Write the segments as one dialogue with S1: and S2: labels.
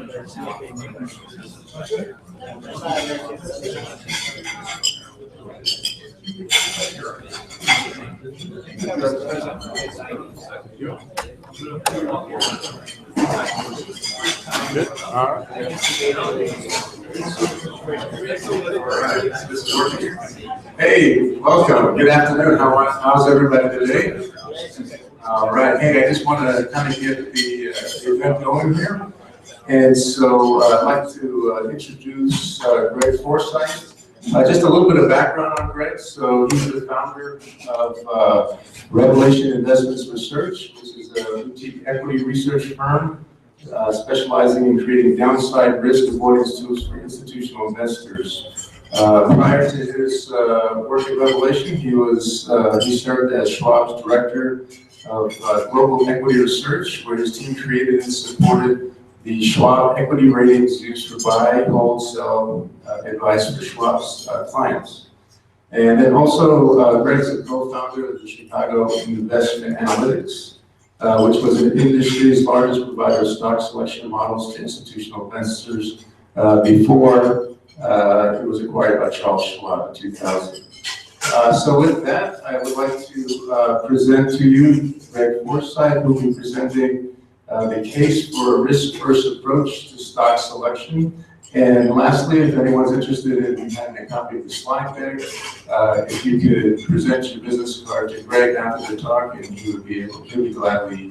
S1: Good. All right. Hey, welcome. Good afternoon. How's everybody today? All right. Hey, I just want to kind of get the event going here. And so I'd like to introduce Greg Forsythe. Just a little bit of background on Greg. So he's the founder of Revelation Investments Research, which is a boutique equity research firm specializing in creating downside risk avoidance tools for institutional investors. Prior to his work at Revelation, he served as Schwab's director of global equity research, where his team created and supported the Schwab equity ratings used for buy, hold, sell advice for Schwab's clients. And then also, Greg's a co-founder of the Chicago Investment Analytics, which was an industry's largest provider of stock selection models to institutional investors before it was acquired by Charles Schwab in 2000. So with that, I would like to present to you Greg Forsythe, who will be presenting the case for a risk-first approach to stock selection. And lastly, if anyone's interested in having a copy of the slide deck, if you could present your business card to Greg after the talk, and he'll be gladly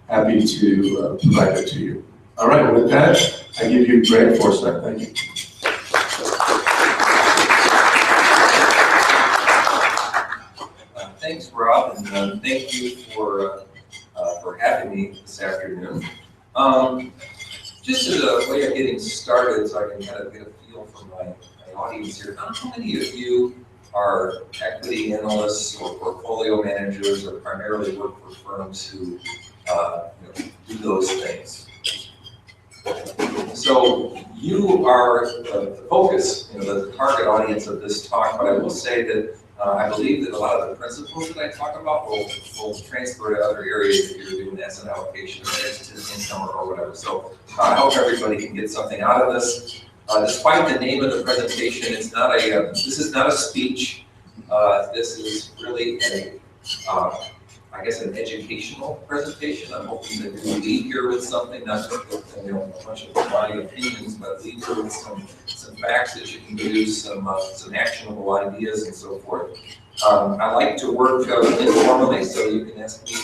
S1: happy to provide it to you. All right, with that, I give you Greg Forsythe. Thank you.
S2: Thanks, Rob, and thank you for having me this afternoon. Just as a way of getting started, so I can kind of get a feel for my audience here, how many of you are equity analysts or portfolio managers or primarily work for firms who do those things? So you are the focus, the target audience of this talk, but I will say that I believe that a lot of the principles that I talk about will transfer to other areas if you're doing asset allocation or fixed income or whatever. So I hope everybody can get something out of this. Despite the name of the presentation, it's not this is not a speech. This is really I guess an educational presentation. I'm hoping that you leave here with something, not just with a bunch of body opinions, but leave here with some facts that you can produce, some actionable ideas and so forth. I like to work informally, so you can ask me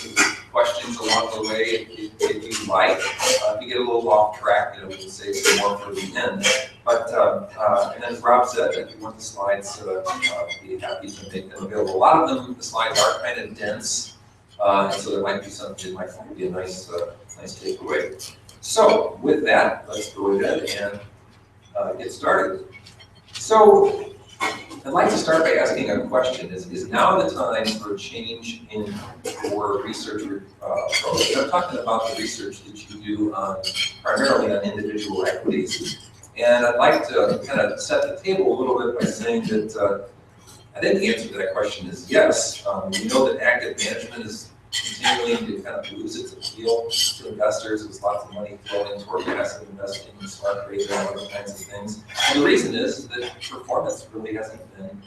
S2: questions along the way if you like. If you get a little off track, we can save some more for the end. But and as Rob said, if you want the slides, I'd be happy to make them available. A lot of them, the slides are kind of dense. And so there might be something that might be a nice takeaway. So with that, let's go ahead and get started. So I'd like to start by asking a question. Is now the time for a change in your research approach? I'm talking about the research that you do primarily on individual equities. And I'd like to kind of set the table a little bit by saying that I think the answer to that question is yes. We know that active management is continuing to kind of lose its appeal to investors. There's lots of money flowing toward passive investing, smart beta, and other kinds of things. And the reason is that performance really hasn't been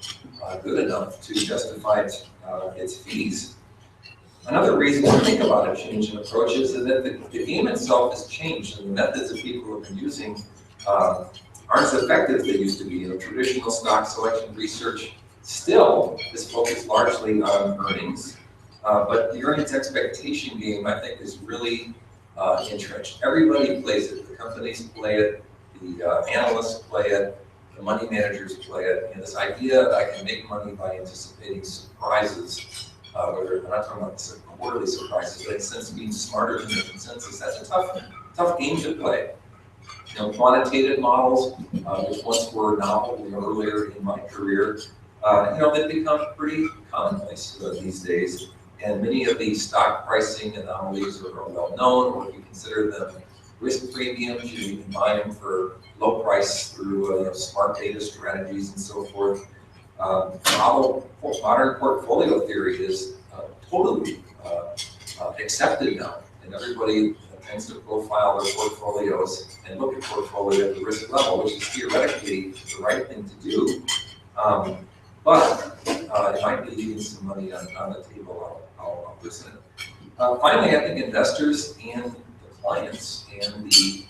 S2: good enough to justify its fees. Another reason to think about a change in approach is that the game itself has changed, and the methods that people have been using aren't as effective as they used to be. Traditional stock selection research still is focused largely on earnings, but the earnings expectation game, I think, is really entrenched. Everybody plays it. The companies play it, the analysts play it, the money managers play it, and this idea that I can make money by anticipating surprises, whether I'm not talking about quarterly surprises, but in a sense being smarter than the consensus, that's a tough game to play. Quantitative models, which once were novel earlier in my career, they've become pretty commonplace these days. And many of these stock pricing anomalies are well known, or if you consider them risk premiums, you can buy them for low price through smart beta strategies and so forth. Modern portfolio theory is totally accepted now, and everybody tends to profile their portfolios and look at portfolio at the risk level, which is theoretically the right thing to do. But it might be leaving some money on the table. I'll listen. Finally, I think investors and the clients and the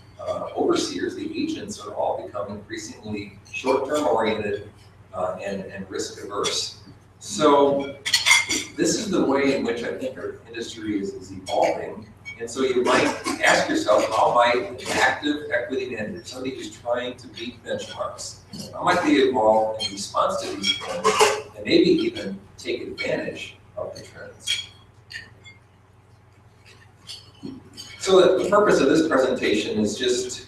S2: overseers, the agents, are all becoming increasingly short-term oriented and risk averse. So this is the way in which I think our industry is evolving. And so you might ask yourself, how might an active equity manager, somebody who's trying to beat benchmarks, how might they evolve in response to these trends and maybe even take advantage of the trends? So the purpose of this presentation is just,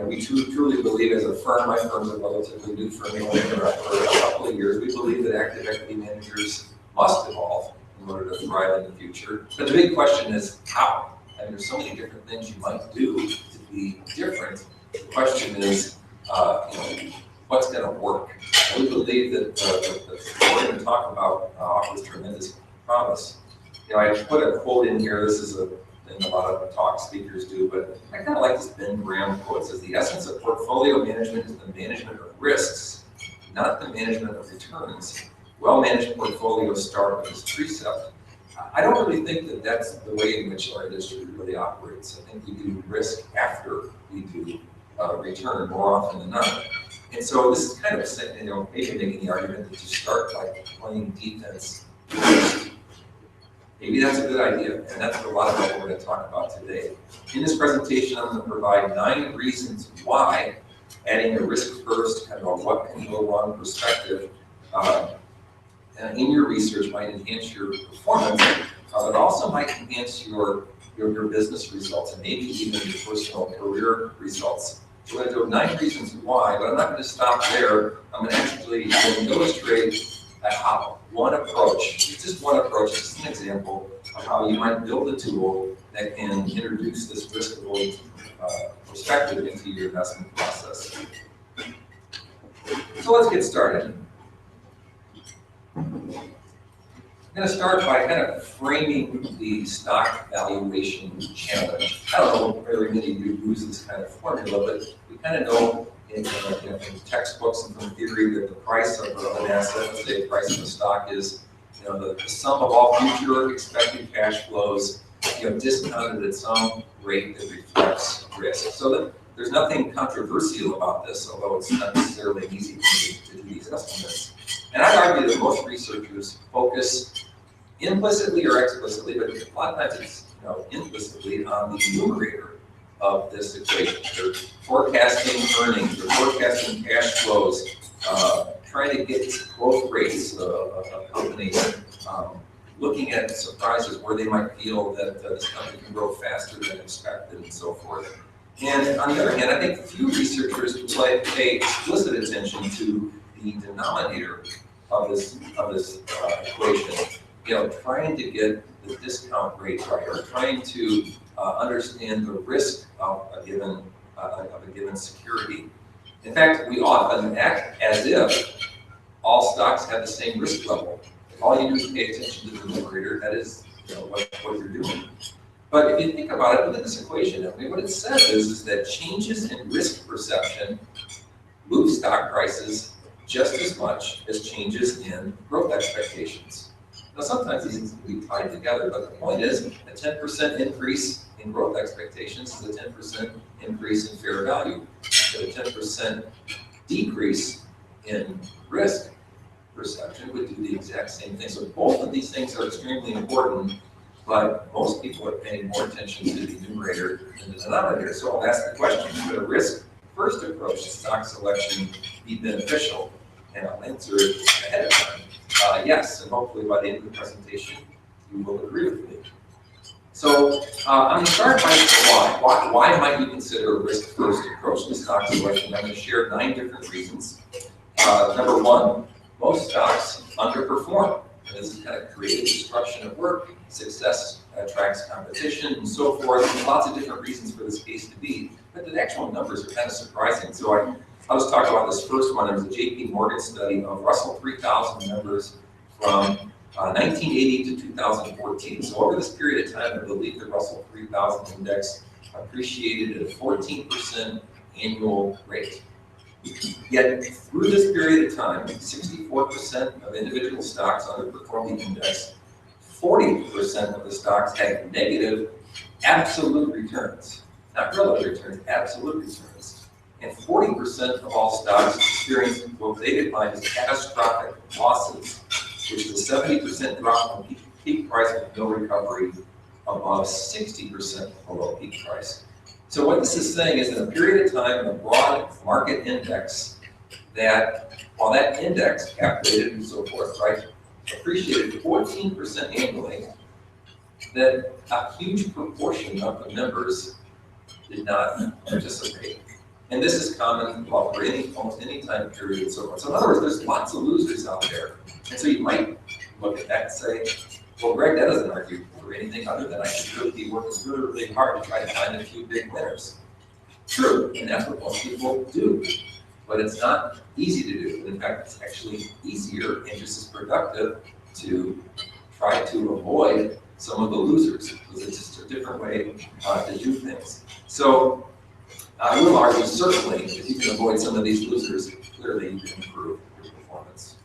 S2: we truly believe as a firm, my firm's a relatively new firm, we've only been around for a couple of years, we believe that active equity managers must evolve in order to thrive in the future. But the big question is how? And there's so many different things you might do to be different. The question is, what's going to work? And we believe that what we're going to talk about offers tremendous promise. I put a quote in here. This is a thing a lot of talk speakers do, but I kind of like this Ben Graham quote. It says, "The essence of portfolio management is the management of risks, not the management of returns. Well-managed portfolios start with this precept." I don't really think that that's the way in which our industry really operates. I think we do risk after we do return more often than not. And so this is kind of, maybe making the argument that you start by playing defense first. Maybe that's a good idea, and that's a lot of what we're going to talk about today. In this presentation, I'm going to provide 9 reasons why adding a risk-first, kind of a what can go wrong perspective in your research might enhance your performance, but also might enhance your business results and maybe even your personal career results. So we're going to do 9 reasons why, but I'm not going to stop there. I'm going to actually illustrate a how. One approach, just one approach, just an example of how you might build a tool that can introduce this risk-avoiding perspective into your investment process. So let's get started. I'm going to start by kind of framing the stock valuation challenge. I don't know if very many of you use this kind of formula, but we kind of know in textbooks and from theory that the price of an asset, let's say the price of a stock, is the sum of all future expected cash flows, discounted at some rate that reflects risk. So that there's nothing controversial about this, although it's not necessarily easy to do these estimates. And I'd argue that most researchers focus implicitly or explicitly, but a lot of times it's implicitly on the numerator of this equation. They're forecasting earnings, they're forecasting cash flows, trying to get growth rates of companies, looking at surprises where they might feel that this company can grow faster than expected and so forth. And on the other hand, I think few researchers pay explicit attention to the denominator of this equation. Trying to get the discount rate right, or trying to understand the risk of a given security. In fact, we often act as if all stocks have the same risk level. All you do is pay attention to the numerator. That is, what you're doing. But if you think about it, look at this equation. What it says is that changes in risk perception move stock prices just as much as changes in growth expectations. Now, sometimes these things can be tied together, but the point is a 10% increase in growth expectations is a 10% increase in fair value. But a 10% decrease in risk perception would do the exact same thing. So both of these things are extremely important, but most people are paying more attention to the numerator than the denominator. So I'll ask the question, should a risk-first approach to stock selection be beneficial? And I'll answer it ahead of time. Yes, and hopefully by the end of the presentation, you will agree with me. So I'm going to start by why. Why might you consider a risk-first approach to stock selection? I'm going to share 9 different reasons. Number 1, most stocks underperform. This is kind of creative destruction of work, success attracts competition, and so forth. There's lots of different reasons for this case to be, but the actual numbers are kind of surprising. So I'll just talk about this first one. There was a JP Morgan study of Russell 3000 members from 1980 to 2014. So over this period of time, I believe the Russell 3000 index appreciated at a 14% annual rate. Yet through this period of time, 64% of individual stocks underperformed the index, 40% of the stocks had negative absolute returns, not relative returns, absolute returns. And 40% of all stocks experienced what they define as catastrophic losses, which is a 70% drop from peak price with no recovery above 60% below peak price. So what this is saying is in a period of time, in a broad market index, that while that index calculated and so forth, right, appreciated 14% annually, that a huge proportion of the members did not participate. And this is common for almost any time period and so forth. So in other words, there's lots of losers out there. And so you might look at that and say, well, Greg, that doesn't argue for anything other than I should be working really hard to try to find a few big winners. True, and that's what most people do. But it's not easy to do. In fact, it's actually easier and just as productive to try to avoid some of the losers, because it's just a different way to do things. So I will argue certainly if you can avoid some of these losers, clearly you can improve your performance.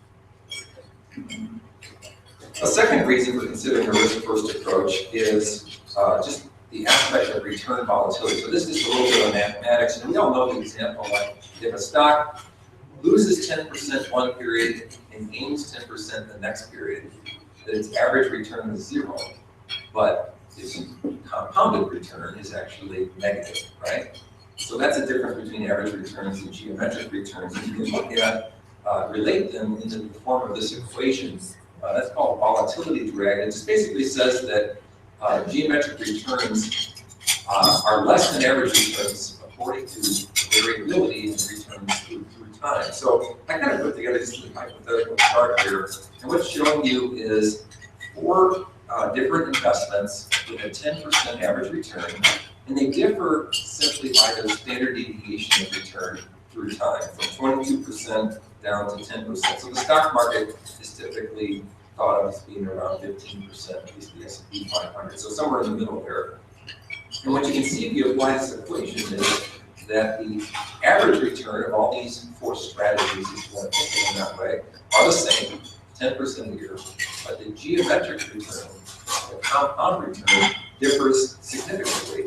S2: A second reason for considering a risk-first approach is just the aspect of return volatility. So this is a little bit of mathematics, and we all know the example, like if a stock loses 10% one period and gains 10% the next period, that its average return is 0, but its compounded return is actually negative, right? So that's the difference between average returns and geometric returns. And you can look at, relate them into the form of this equation. That's called volatility drag. It just basically says that geometric returns are less than average returns according to variability in returns through time. So I kind of put together just a hypothetical chart here, and what's showing you is 4 different investments with a 10% average return, and they differ simply by the standard deviation of return through time, from 22% down to 10%. So the stock market is typically thought of as being around 15%, at least the S&P 500, so somewhere in the middle there. And what you can see if you apply this equation is that the average return of all these 4 strategies, if you want to think of them that way, are the same, 10% a year, but the geometric return, the compound return, differs significantly.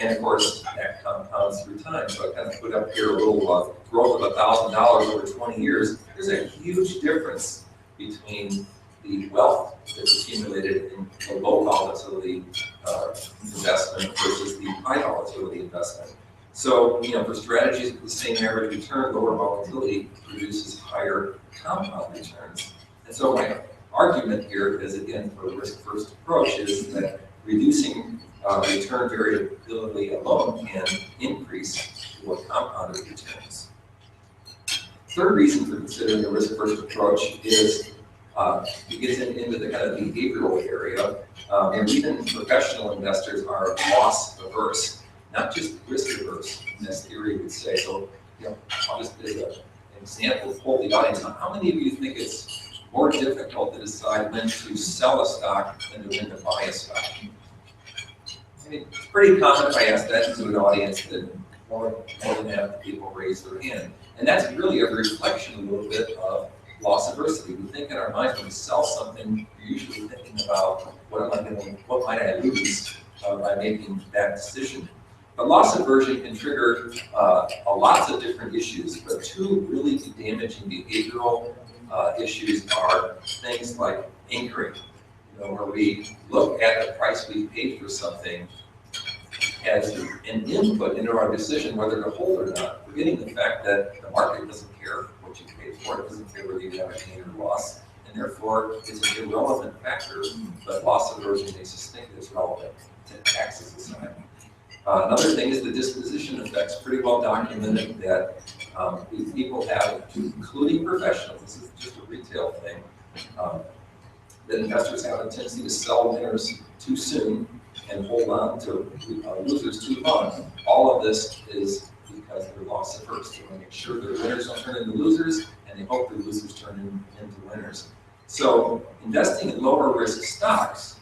S2: And of course, that compounds through time. So I kind of put up here a little growth of $1,000 over 20 years. There's a huge difference between the wealth that's accumulated in the low volatility investment versus the high volatility investment. So, for strategies with the same average return, lower volatility produces higher compound returns. And so my argument here is, again, for a risk-first approach, is that reducing return variability alone can increase your compounded returns. Third reason for considering a risk-first approach is it gets into the kind of behavioral area, and even professional investors are loss averse, not just risk averse, as theory would say. So, I'll just as an example, poll the audience. How many of you think it's more difficult to decide when to sell a stock than to when to buy a stock? I mean, it's pretty common if I ask that to an audience that more than half the people raise their hand. And that's really a reflection a little bit of loss aversity. We think in our minds when we sell something, we're usually thinking about what might I lose by making that decision. But loss aversion can trigger lots of different issues, but 2 really damaging behavioral issues are things like anchoring, where we look at the price we paid for something as an input into our decision whether to hold or not, forgetting the fact that the market doesn't care what you paid for, it doesn't care whether you have a gain or loss, and therefore it's an irrelevant factor, but loss aversion makes us think it's relevant to taxes aside. Another thing is the disposition effects, pretty well documented that these people have, including professionals, this is just a retail thing, that investors have a tendency to sell winners too soon and hold on to losers too long. All of this is because they're loss averse. They want to make sure their winners don't turn into losers, and they hope their losers turn into winners. So in Investing in lower risk stocks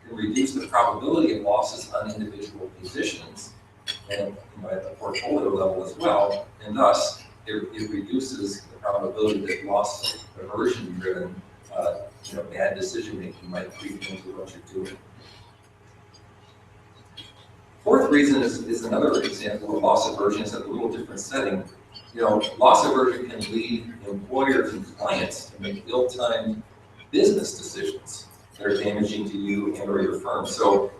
S2: can reduce the probability of losses on individual positions and at the portfolio level as well, and thus it reduces the probability that loss aversion driven bad decision making might creep into what you're doing. Fourth reason is another example of loss aversion. It's a little different setting. Loss aversion can lead employers and clients to make ill-timed business decisions that are damaging to you and or your firm. So,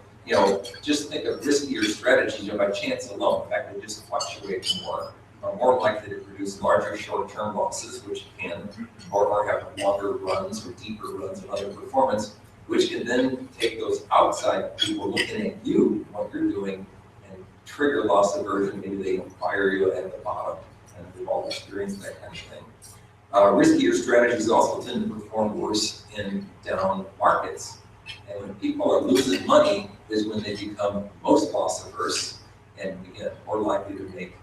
S2: just think of riskier strategies, by chance alone, in fact, they just fluctuate more, are more likely to produce larger short-term losses, which can, or have longer runs or deeper runs of underperformance, which can then take those outside people looking at you, what you're doing, and trigger loss aversion. Maybe they fire you at the bottom, and we've all experienced that kind of thing. Riskier strategies also tend to perform worse in down markets. And when people are losing money is when they become most loss averse, and again, more likely to make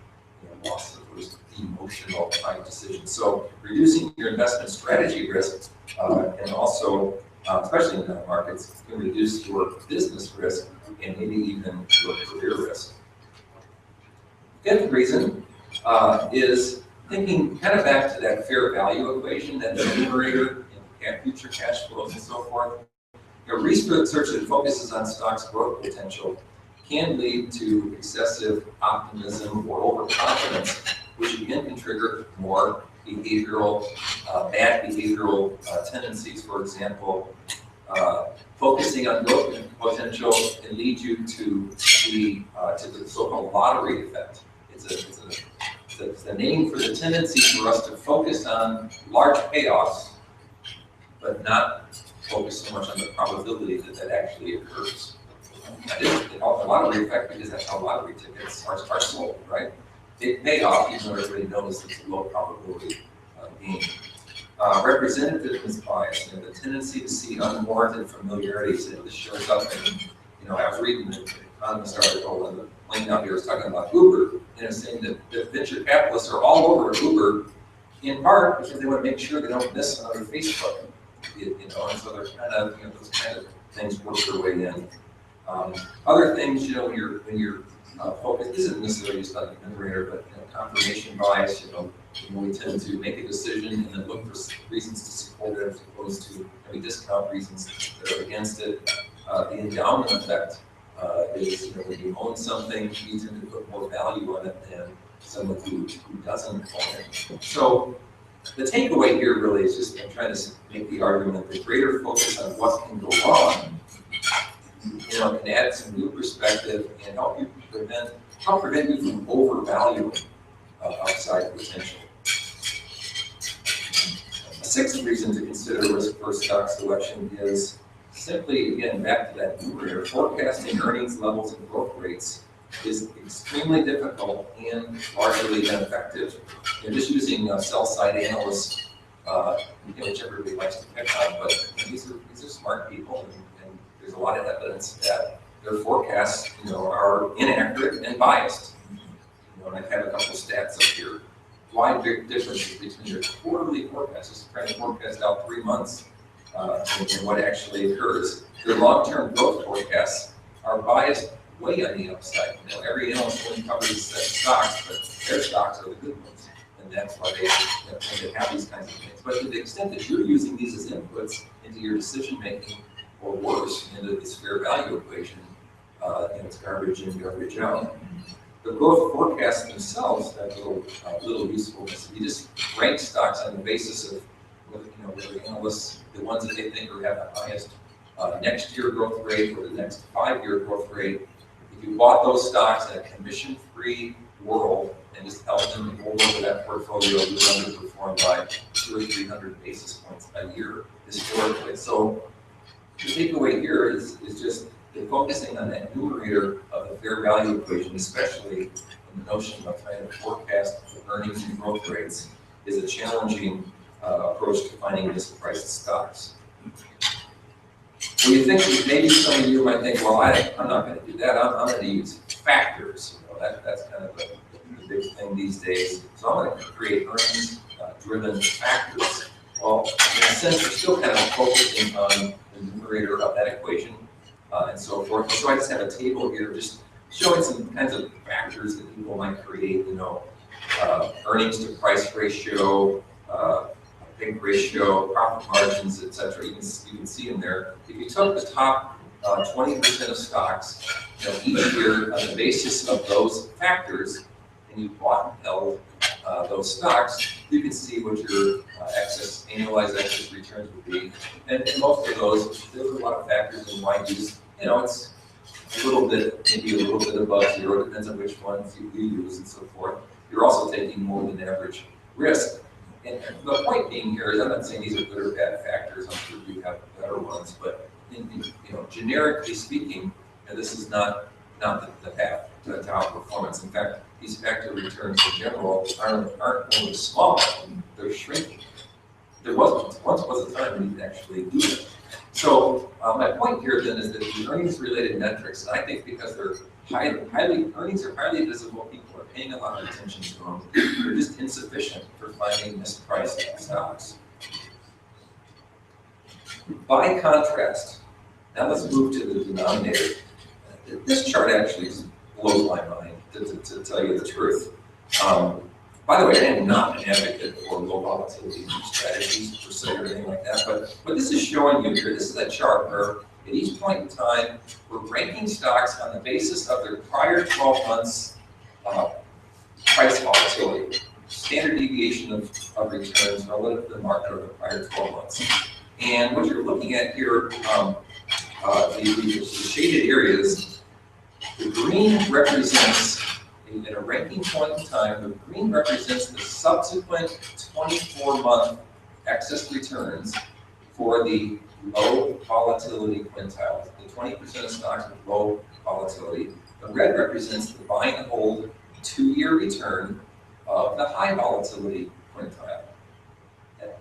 S2: loss averse, emotional type decisions. So reducing your investment strategy risk and also especially in down markets, can reduce your business risk and maybe even your career risk. Fifth reason is thinking kind of back to that fair value equation, that numerator in future cash flows and so forth. Research that focuses on stocks' growth potential can lead to excessive optimism or overconfidence, which again can trigger more behavioral, bad behavioral tendencies. For example, focusing on growth potential can lead you to the so-called lottery effect. It's a name for the tendency for us to focus on large payoffs, but not focus so much on the probability that actually occurs. They call it the lottery effect because that's how lottery tickets are sold, right? They pay off even though everybody knows it's a low probability gain. Representativeness bias, the tendency to see unwarranted familiarities, and this shows up in, I was reading an Economist article and the plane out here was talking about Uber, saying that venture capitalists are all over Uber, in part because they want to make sure they don't miss another Facebook, and so they're kind of, those kind of things work their way in. Other things, when you're focused, this isn't necessarily just on the numerator, but confirmation bias, we tend to make a decision and then look for reasons to support it as opposed to maybe discount reasons that are against it. The endowment effect is, when you own something, you tend to put more value on it than someone who doesn't own it. So the takeaway here really is just, I'm trying to make the argument that the greater focus on what can go wrong, can add some new perspective and help prevent you from overvaluing upside potential. A sixth reason to consider risk-first stock selection is simply, again, back to that numerator, forecasting earnings levels and growth rates is extremely difficult and largely ineffective. Just using sell-side analysts, which everybody likes to pick on, but these are smart people, and there's a lot of evidence that their forecasts, are inaccurate and biased. And I have a couple stats up here. Wide differences between your quarterly forecast, just trying to forecast out 3 months, and what actually occurs. Their long-term growth forecasts are biased way on the upside. Every analyst only covers stocks, but their stocks are the good ones, and that's why they have these kinds of things. But to the extent that you're using these as inputs into your decision making, or worse, into this fair value equation, it's garbage in, garbage out. The growth forecasts themselves have little usefulness. You just rank stocks on the basis of whether analysts, the ones that they think have the highest next year growth rate or the next 5-year growth rate. If you bought those stocks in a commission-free world and just held them roll over that portfolio, you would underperform by 200 or 300 basis points a year historically. So the takeaway here is just focusing on that numerator of the fair value equation, especially in the notion of trying to forecast earnings and growth rates, is a challenging approach to finding mispriced stocks. When you think, maybe some of you might think, well, I'm not going to do that. I'm going to use factors. That's kind of the big thing these days. So I'm going to create earnings-driven factors Well, in a sense, we're still kind of focusing on the numerator of that equation and so forth. So I just have a table here just showing some kinds of factors that people might create, earnings to price ratio, PIG ratio, profit margins, et cetera. You can see in there, if you took the top 20% of stocks, each year on the basis of those factors, and you bought and held those stocks, you can see what your annualized excess returns would be. And most of those, there's a lot of factors in why it's a little bit, maybe a little bit above zero, depends on which ones you use and so forth. You're also taking more than average risk. And the point being here is, I'm not saying these are good or bad factors, I'm sure you have better ones, but generically speaking, this is not the path to outperformance. In fact, these factor returns in general aren't only small, they're shrinking. There once was a time when you could actually do it. So my point here then is that the earnings-related metrics, and I think because they're earnings are highly visible, people are paying a lot of attention to them, they're just insufficient for finding mispriced stocks. By contrast, now let's move to the denominator. This chart actually just blows my mind, to tell you the truth. By the way, I am not an advocate for low volatility strategies per se or anything like that, but what this is showing you here, this is a chart where at each point in time, we're ranking stocks on the basis of their prior 12 months price volatility, standard deviation of returns relative to the market over the prior 12 months. And what you're looking at here, the shaded areas, the green represents, at a ranking point in time, the green represents the subsequent 24-month excess returns for the low volatility quintile, the 20% of stocks with low volatility. The red represents the buy and hold 2-year return of the high volatility quintile.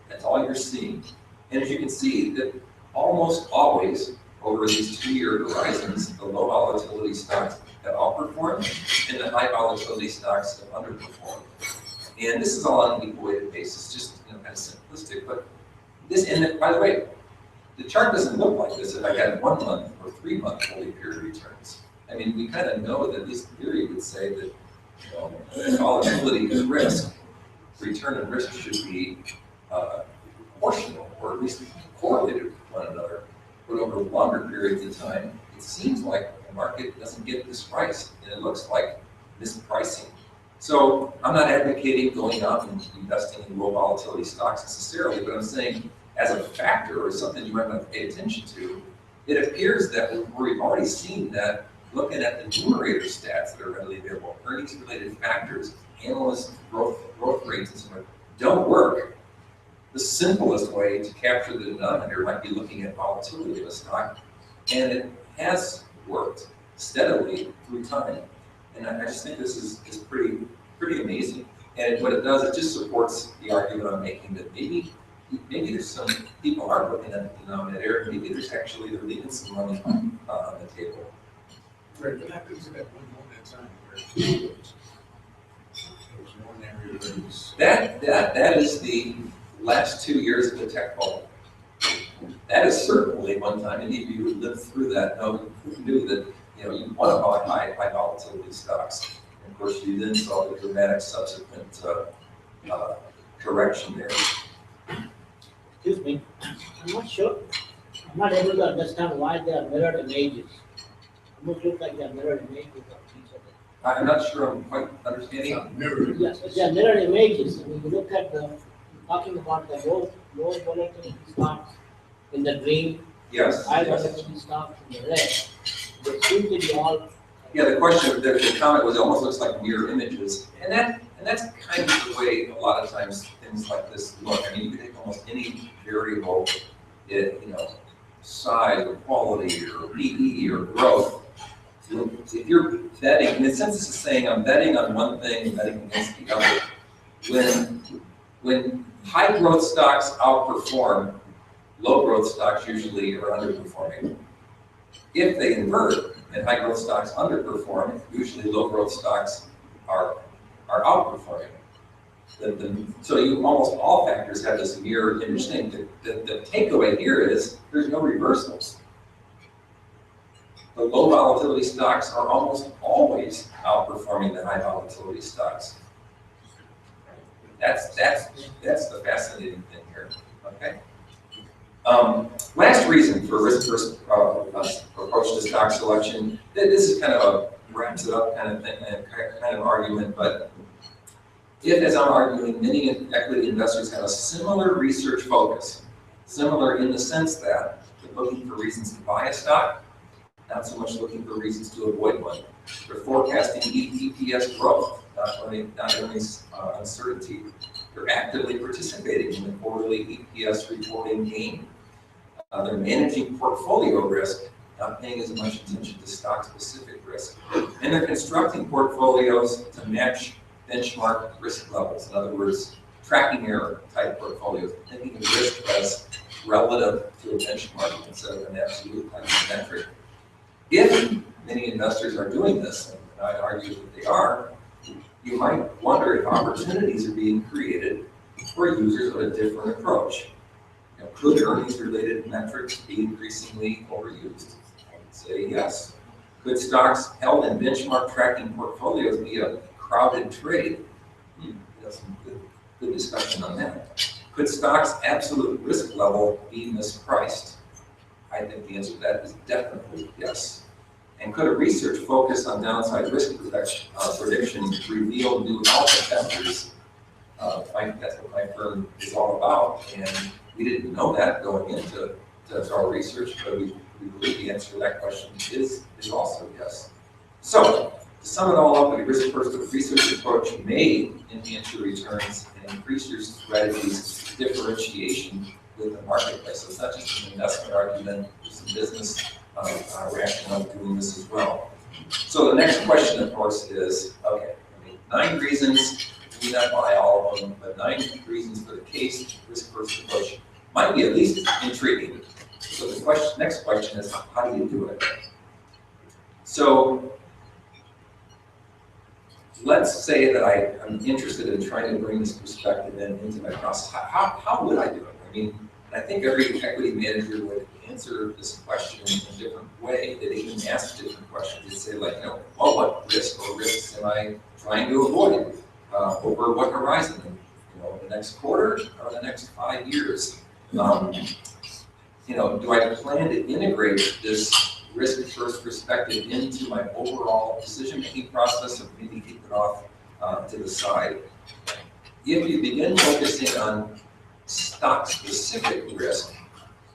S2: That's all you're seeing. And as you can see, that almost always over these 2-year horizons, the low volatility stocks have outperformed and the high volatility stocks have underperformed. And this is all on an equal weighted basis, just kind of simplistic. But this, and by the way, the chart doesn't look like this if I had 1 month or 3-month holding period returns. I mean, we kind of know that this theory would say that volatility is risk. Return and risk should be proportional, or at least correlated with one another. But over longer periods of time, it seems like the market doesn't get this price, and it looks like mispricing. So I'm not advocating going out and investing in low volatility stocks necessarily, but I'm saying as a factor or something you might want to pay attention to, it appears that we've already seen that looking at the numerator stats that are readily available, earnings-related factors, analyst growth rates, and so on, don't work. The simplest way to capture the denominator might be looking at volatility of a stock, and it has worked steadily through time. And I just think this is pretty amazing. And what it does, it just supports the argument I'm making that maybe there's some people are looking at the denominator, maybe there's actually they're leaving some money on the table.
S3: Right, what happens at one moment in time where there's one area where it's
S2: That is the last 2 years of the tech bubble. That is certainly one time. Any of you who lived through that knew that you want to buy high volatility stocks. And of course, you then saw the dramatic subsequent correction there.
S4: Excuse me, I'm not sure. I'm not able to understand why they are mirrored images. Almost look like they are mirrored images of each other.
S2: I'm not sure I'm quite understanding.
S3: mirrored.
S4: Yes, but they are mirrored images. And when you look at talking about the low volatility stocks in the green,
S2: Yes.
S4: high
S2: Yes.
S4: volatility stocks in the red, they seem to be all.
S2: Yeah, the question, the comment was, it almost looks like mirror images, and that's kind of the way a lot of times things like this look. I mean, you can take almost any variable, size or quality or PE or growth. If you're betting, in a sense, this is saying I'm betting on one thing and betting against the other. When high growth stocks outperform, low growth stocks usually are underperforming. If they invert and high growth stocks underperform, usually low growth stocks are outperforming. So you almost all factors have this mirror image thing. The takeaway here is there's no reversals. The low volatility stocks are almost always outperforming the high volatility stocks. That's the fascinating thing here. Okay. Last reason for risk-first approach to stock selection. This is kind of a wraps it up kind of thing, kind of argument, but if, as I'm arguing, many equity investors have a similar research focus, similar in the sense that they're looking for reasons to buy a stock, not so much looking for reasons to avoid one. They're forecasting EPS growth, not only uncertainty. They're actively participating in the quarterly EPS reporting game. They're managing portfolio risk, not paying as much attention to stock-specific risk. And they're constructing portfolios to match benchmark risk levels. In other words, tracking error type portfolios, thinking of risk as relative to a benchmark instead of an absolute type of metric. If many investors are doing this, and I'd argue that they are, you might wonder if opportunities are being created for users of a different approach. You know, could earnings-related metrics be increasingly overused? I would say yes. Could stocks held in benchmark tracking portfolios be a crowded trade? That's some good discussion on that. Could stocks' absolute risk level be mispriced? I think the answer to that is definitely yes. And could a research focus on downside risk predictions reveal new alpha testers? That's what my firm is all about, and we didn't know that going into our research, but we believe the answer to that question is also yes. So, to sum it all up, a risk-first research approach may enhance your returns and increase your strategy's differentiation with the marketplace. So it's not just an investment argument, there's some business rationale of doing this as well. So the next question, of course, is, okay, 9 reasons, we may not buy all of them, but 9 reasons for the case, risk-first approach might be at least intriguing. So the next question is, how do you do it? So let's say that I'm interested in trying to bring this perspective into my process. How would I do it? I mean, I think every equity manager would answer this question in a different way. They'd even ask different questions. They'd say, like, well, what risk or risks am I trying to avoid? Over what horizon? The next quarter or the next 5 years? Do I plan to integrate this risk-first perspective into my overall decision-making process, or maybe keep it off to the side? If you begin focusing on stock-specific risk,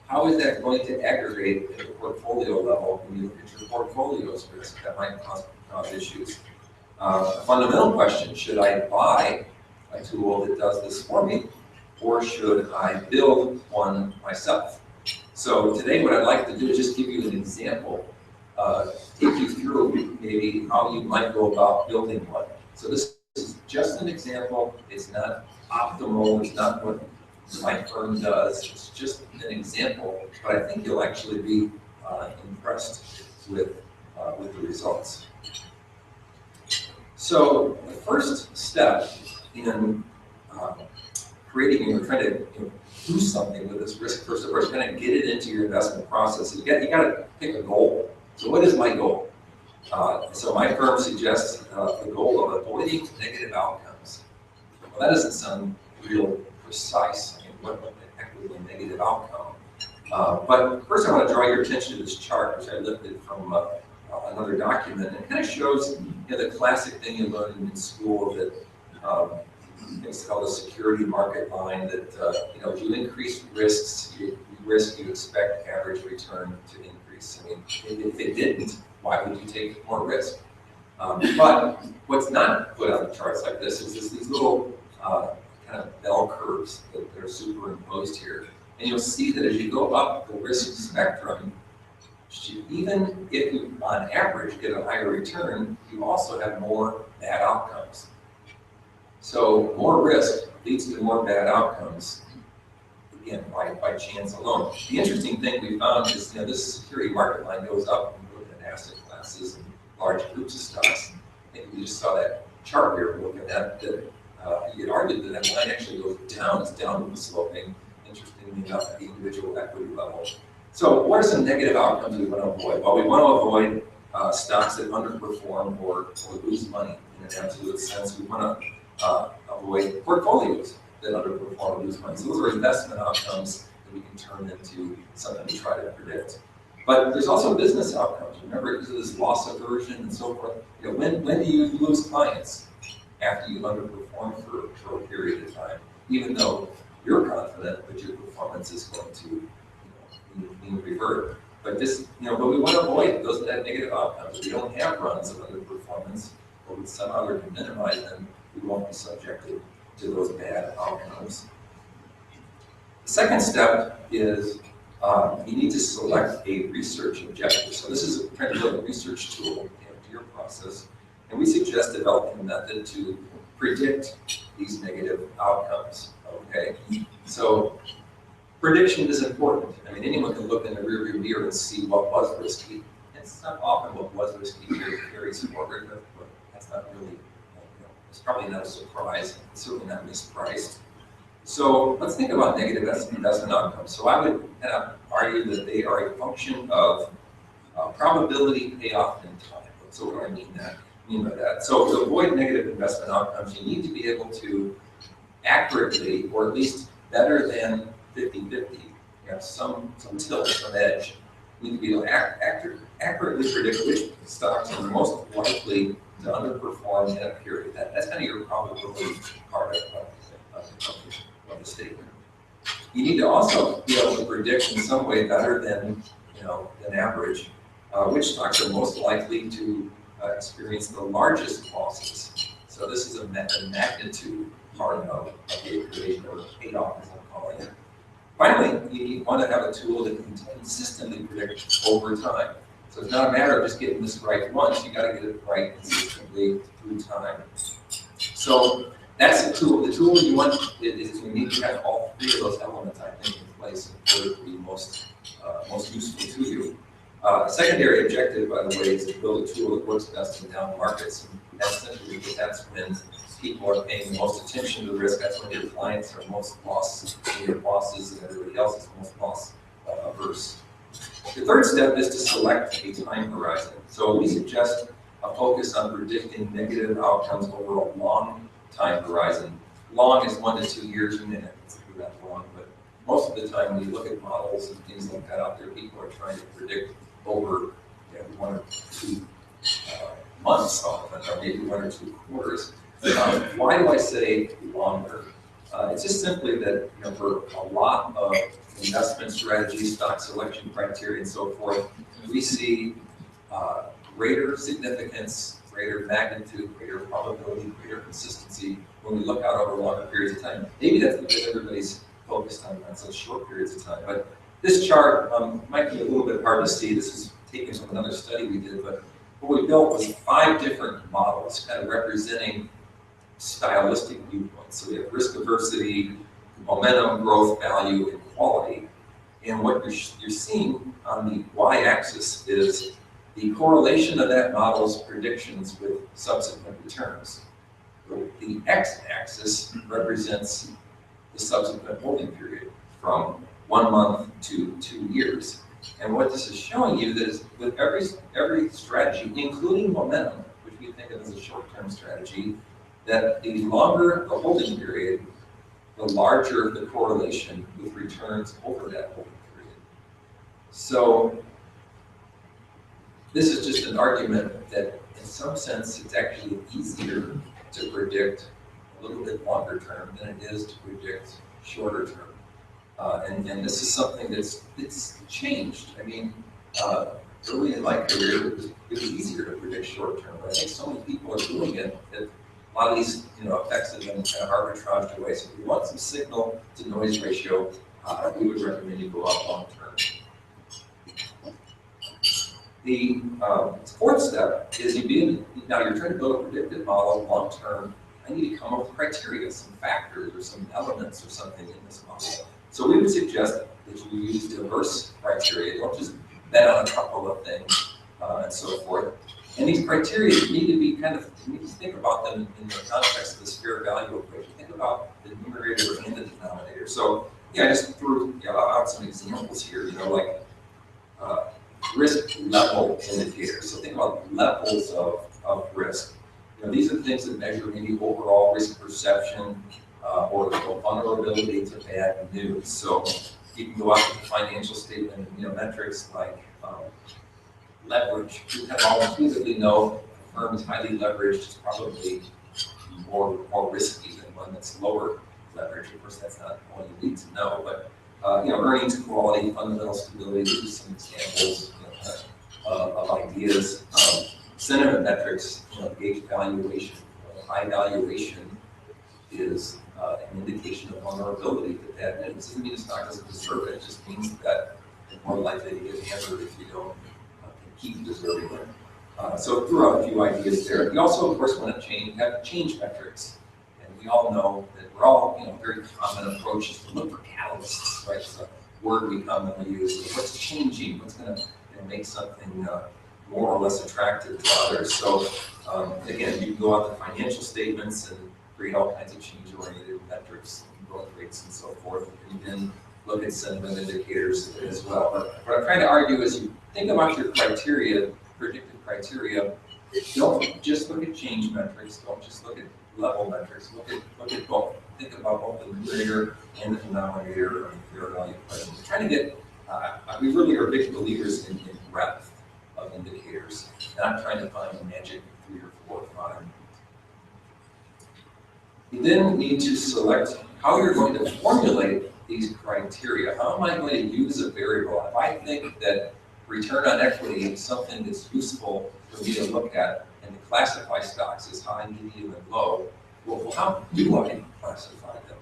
S2: how is that going to aggregate at the portfolio level when you look at your portfolio's risk? That might cause issues. A fundamental question, should I buy a tool that does this for me, or should I build one myself? So today what I'd like to do is just give you an example, take you through maybe how you might go about building one. So this is just an example. It's not optimal. It's not what my firm does. It's just an example, but I think you'll actually be impressed with the results. So the first step in creating or trying to do something with this risk-first approach, kind of get it into your investment process. You got to pick a goal. So what is my goal? So my firm suggests the goal of avoiding negative outcomes. Well, that doesn't sound real precise. I mean, what the heck would be a negative outcome? But first I want to draw your attention to this chart, which I lifted from another document. And it kind of shows the classic thing you learned in school that it's called the security market line, that if you increase risks, you expect average return to increase. I mean, if it didn't, why would you take more risk? But what's not put on the charts like this is these little kind of bell curves that are superimposed here. And you'll see that as you go up the risk spectrum, even if you, on average, get a higher return, you also have more bad outcomes. So more risk leads to more bad outcomes, again, by chance alone. The interesting thing we found is, this security market line goes up when we look at asset classes and large groups of stocks. I think we just saw that chart we were looking at, that you could argue that that line actually goes down, it's downward sloping, interestingly enough, at the individual equity level. So what are some negative outcomes we want to avoid? Well, we want to avoid stocks that underperform or lose money in an absolute sense. We want to avoid portfolios that underperform or lose money. So those are investment outcomes that we can turn into something we try to predict. But there's also business outcomes. Remember, because of this loss aversion and so forth, you know, when do you lose clients? After you underperform for a period of time, even though you're confident that your performance is going to mean revert. But this, but we want to avoid those negative outcomes. If we don't have runs of underperformance, or we somehow we can minimize them, we won't be subjected to those bad outcomes. The second step is you need to select a research objective. So this is trying to build a research tool into your process. And we suggest developing a method to predict these negative outcomes, okay? So prediction is important. I mean, anyone can look in the rearview mirror and see what was risky. It's not often what was risky carries forward, but that's not really, it's probably not a surprise. It's certainly not mispriced. So let's think about negative investment outcomes. So I would kind of argue that they are a function of probability, payoff, and time. So what do I mean by that? So to avoid negative investment outcomes, you need to be able to accurately, or at least better than 50-50, some tilt, some edge. You need to be able to accurately predict which stocks are most likely to underperform in a period. That's kind of your probability part of the statement. You need to also be able to predict in some way better than average which stocks are most likely to experience the largest losses. So this is a magnitude part of the equation, or payoff as I'm calling it. Finally, you want to have a tool that can consistently predict over time. So it's not a matter of just getting this right once, you got to get it right consistently through time. So that's the tool. The tool you want is you need to have all three of those elements, I think, in place in order to be most useful to you. A secondary objective, by the way, is to build a tool that works best in down markets. And that's simply because that's when people are paying the most attention to the risk. That's when your clients are most loss, and your bosses and everybody else is most loss averse. The third step is to select a time horizon. So we suggest a focus on predicting negative outcomes over a long time horizon. Long is 1 to 2 years. You may not consider that long, but most of the time when you look at models and things like that out there, people are trying to predict over 1 or 2 months often, or maybe 1 or 2 quarters. Why do I say longer? It's just simply that for a lot of investment strategies, stock selection criteria, and so forth, we see greater significance, greater magnitude, greater probability, greater consistency when we look out over longer periods of time. Maybe that's because everybody's focused on such short periods of time. But this chart might be a little bit hard to see. This is taken from another study we did, but what we built was 5 different models kind of representing stylistic viewpoints. So we have risk aversity, momentum, growth, value, and quality. And what you're seeing on the y-axis is the correlation of that model's predictions with subsequent returns. The x-axis represents the subsequent holding period from 1 month to 2 years. And what this is showing you is with every strategy, including momentum, which we think of as a short-term strategy, that the longer the holding period, the larger the correlation with returns over that holding period. So this is just an argument that in some sense it's actually easier to predict a little bit longer term than it is to predict shorter term. And this is something it's changed. I mean, early in my career, it was easier to predict short term, but I think so many people are doing it that a lot of these effects have been kind of arbitraged away. So if you want some signal to noise ratio, we would recommend you go out long term. The fourth step is now you're trying to build a predictive model long term. I need to come up with criteria, some factors or some elements or something in this model. So we would suggest that you use diverse criteria. Don't just bet on a couple of things and so forth. And these criteria need to be you need to think about them in the context of the sphere of value equation, think about the numerator and the denominator. So, yeah, I just threw out some examples here, like risk level indicators. So think about levels of risk. These are things that measure maybe overall risk perception or the vulnerability to bad news. So you can go out to the financial statement, metrics like leverage. You have all intuitively know a firm is highly leveraged is probably more risky than one that's lower leverage. Of course, that's not all you need to know, but earnings quality, fundamental stability, these are some examples of ideas. Sentiment metrics, gauge valuation. High valuation is an indication of vulnerability to bad news. It doesn't mean the stock doesn't deserve it. It just means that it's more likely to get hammered if you don't keep deserving it. So threw out a few ideas there. We also, of course, want to have change metrics. And we all know that we're all, very common approaches to look for catalysts, right? It's a word we commonly use. What's changing? What's going to make something more or less attractive to others? So again, you can go out the financial statements and create all kinds of change-oriented metrics, growth rates, and so forth. You can look at sentiment indicators as well. But what I'm trying to argue is you think about your criteria, predicted criteria. Don't just look at change metrics. Don't just look at level metrics. Look at both. Think about both the numerator and the denominator of fair value equation. Trying to get, we really are big believers in breadth of indicators, not trying to find a magic 3 or 4 or 5. You then need to select how you're going to formulate these criteria. How am I going to use a variable? If I think that return on equity is something that's useful for me to look at and to classify stocks as high, medium, and low, well, how do I classify them?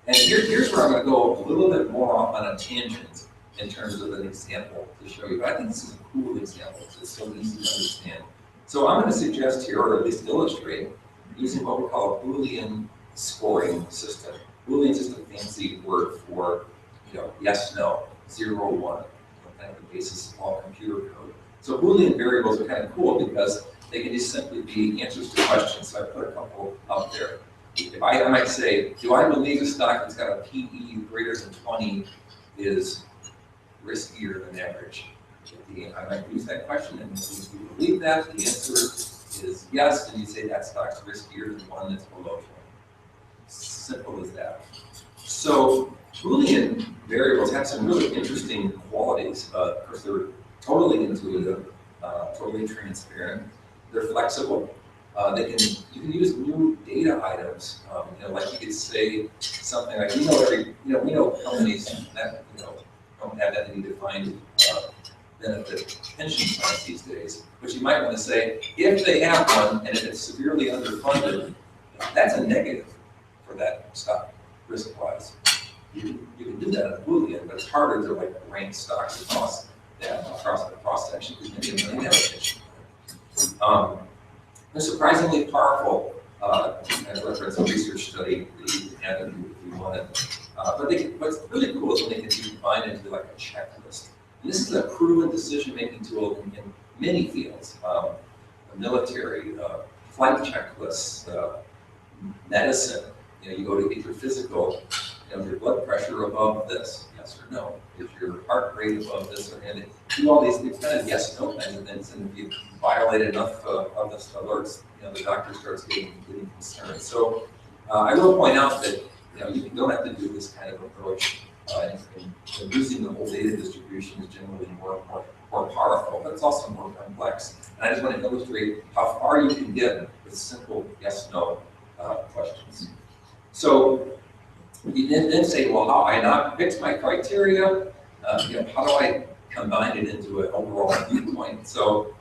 S2: And here's where I'm going to go a little bit more off on a tangent in terms of an example to show you. But I think this is a cool example. It's so easy to understand. So I'm going to suggest here, or at least illustrate, using what we call a Boolean scoring system. Boolean is just a fancy word for, yes, no, 0, 1, kind of the basis of all computer code. So Boolean variables are kind of cool because they can just simply be answers to questions. So I put a couple up there. If I might say, do I believe a stock that's got a PE greater than 20 is riskier than average? I might use that question, and if you believe that, the answer is yes, and you say that stock's riskier than one that's below 20. Simple as that. So Boolean variables have some really interesting qualities. Of course, they're totally intuitive, totally transparent. They're flexible. You can use new data items. Like you could say something like, we know companies that don't have that need to find benefit pension plans these days. But you might want to say, if they have one and if it's severely underfunded, that's a negative for that stock, risk-wise. You can do that in Boolean, but it's harder to rank stocks across the cross-section because maybe they have a pension plan. They're surprisingly powerful. I reference a research study that you can have if you want it. But what's really cool is when they can be combined into a checklist. And this is a proven decision-making tool in many fields. The military, flight checklists, medicine. You go to get your physical, is your blood pressure above this? Yes or no? Is your heart rate above this or anything? Do all these kind of yes, no kinds of things, and if you violate enough of the alerts, the doctor starts getting concerned. So I will point out that you don't have to do this kind of approach. And using the whole data distribution is generally more powerful, but it's also more complex. And I just want to illustrate how far you can get with simple yes/no questions. So you then say, well, how I not fix my criteria? How do I combine it into an overall viewpoint? So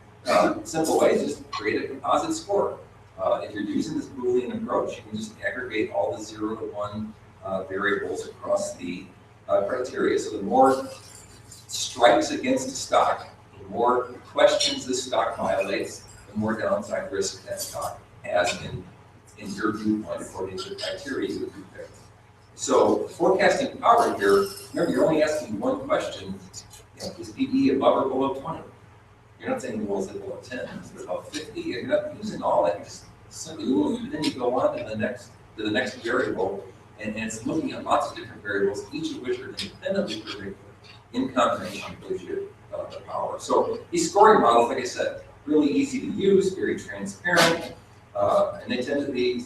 S2: simple way is just create a composite score. If you're using this Boolean approach, you can just aggregate all the 0 to 1 variables across the criteria. So the more strikes against a stock, the more questions this stock violates, the more downside risk that stock has in your viewpoint according to the criteria you picked. So forecasting power here, remember you're only asking one question, is PE above or below 20? You're not saying, well, is it below 10? Is it above 50? You're not using all that. You're just simply, then you go on to the next to the next variable, and it's looking at lots of different variables, each of which are independently predicted in combination gives you the power. So these scoring models, like I said, really easy to use, very transparent, and they tend to be,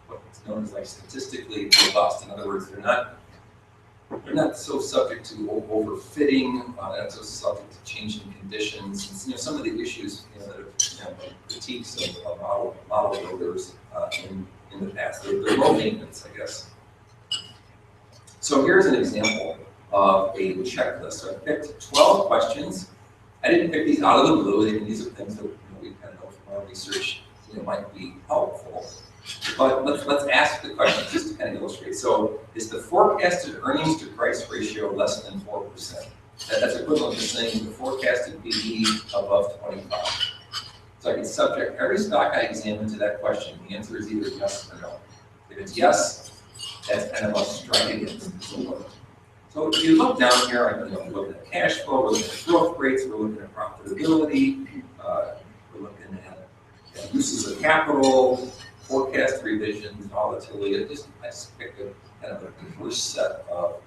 S2: what's known as like statistically robust. In other words, they're not so subject to overfitting, not so subject to changing conditions. And, some of the issues that have critiques of model builders in the past. They're low maintenance, I guess. So here's an example of a checklist. So I picked 12 questions. I didn't pick these out of the blue. These are things that we kind of know from our research might be helpful. But let's ask the question just to kind of illustrate. So is the forecasted earnings to price ratio less than 4%? That's equivalent to saying the forecasted PE above 25. So I can subject every stock I examine to that question. The answer is either yes or no. If it's yes, that's kind of a strike against. So if you look down here, we're looking at cash flow, we're looking at growth rates, we're looking at profitability, we're looking at uses of capital, forecast revisions, volatility. I just picked a kind of a diverse set of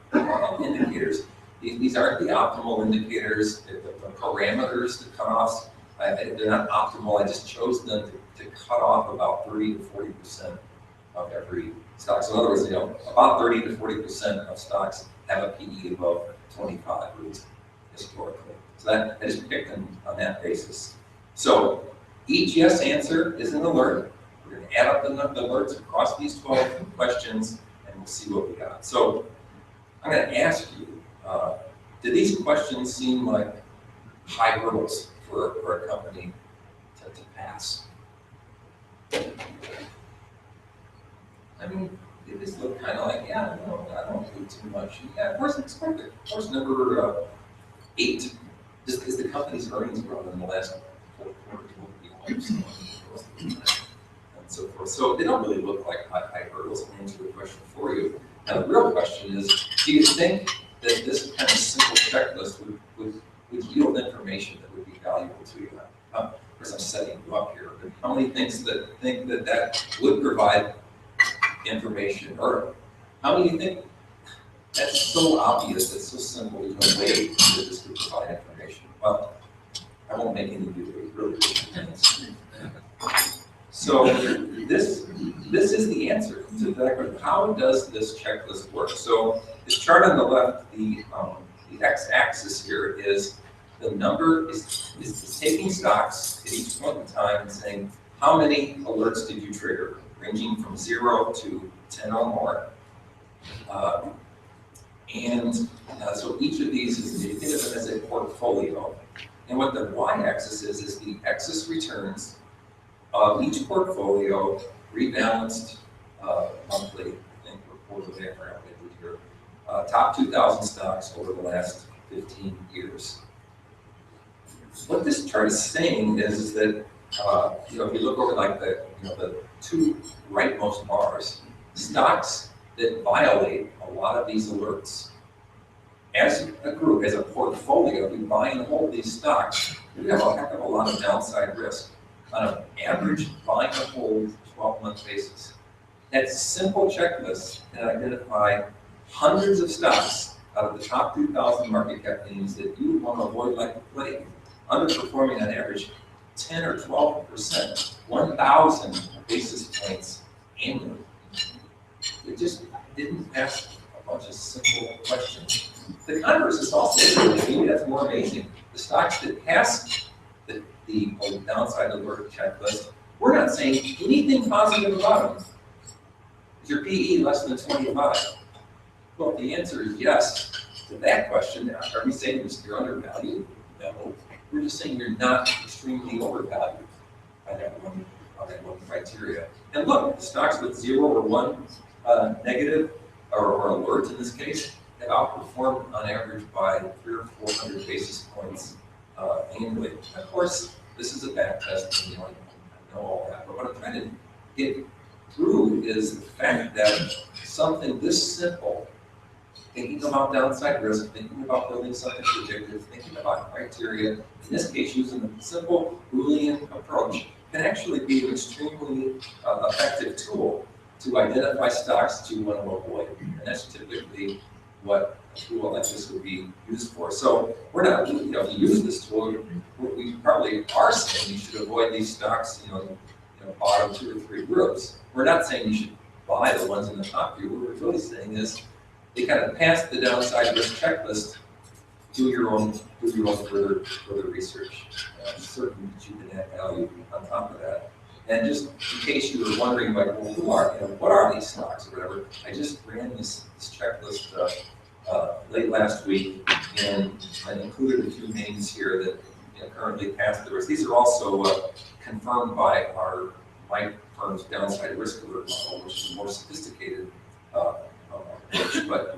S2: indicators. These aren't the optimal indicators, the parameters, the cutoffs. They're not optimal. I just chose them to cut off about 30 to 40% of every stock. So in other words, about 30 to 40% of stocks have a PE above 25, at least historically. So that I just picked them on that basis. So each yes answer is an alert. We're going to add up the alerts across these 12 questions, and we'll see what we got. So I'm going to ask you, do these questions seem like high hurdles for a company to pass? I mean, they just look kind of like, yeah, no, I don't do too much. Yeah, of course, expected. Of course, number 8 is the company's earnings growth in the last 4 quarters and so forth. So they don't really look like high hurdles. I'll answer the question for you. Now, the real question is, do you think that this kind of simple checklist would yield information that would be valuable to you? Of course, I'm setting you up here, but how many think that would provide information, or how many think that's so obvious, it's so simple, there's no way that this would provide information? Well, I won't make any of you really depends. So this is the answer to that question. How does this checklist work? So this chart on the left, the x-axis here is the number is taking stocks at each point in time and saying, how many alerts did you trigger, ranging from 0 to 10 or more. So each of these is indicative as a portfolio. And what the y-axis is the excess returns of each portfolio rebalanced monthly, I think, or quarterly, I forgot what I did here. Top 2,000 stocks over the last 15 years. What this chart is saying is that if you look over like the 2 rightmost bars, stocks that violate a lot of these alerts. As a group, as a portfolio, we buy and hold these stocks, we have a heck of a lot of downside risk on an average buy and hold 12-month basis. That simple checklist can identify hundreds of stocks out of the top 2,000 market cap names that you want to avoid like the plague, underperforming on average 10 or 12%, 1,000 basis points annually. It just didn't ask a bunch of simple questions. The converse is also, maybe that's more amazing. The stocks that pass the downside alert checklist, we're not saying anything positive about them. Is your PE less than 25? Well, if the answer is yes to that question, are we saying you're undervalued? No. We're just saying you're not extremely overvalued by that one criteria. And look, the stocks with 0 or 1 negative or alert in this case have outperformed on average by 300 or 400 basis points annually. Of course, this is a back test, and I know all that. But what I'm trying to get through is the fact that something this simple, thinking about downside risk, thinking about building something predictive, thinking about criteria, in this case using the simple Boolean approach, can actually be an extremely effective tool to identify stocks that you want to avoid. And that's typically what a tool like this would be used for. So we're not, if you use this tool, we probably are saying you should avoid these stocks, bottom 2 or 3 groups. We're not saying you should buy the ones in the top group. What we're really saying is they kind of pass the downside risk checklist, do your own further research. Certain that you can add value on top of that. And just in case you were wondering, like, well, what are these stocks or whatever, I just ran this checklist late last week, and I included a few names here that currently pass the risk. These are also confirmed by my firm's downside risk alert model, which is a more sophisticated approach. But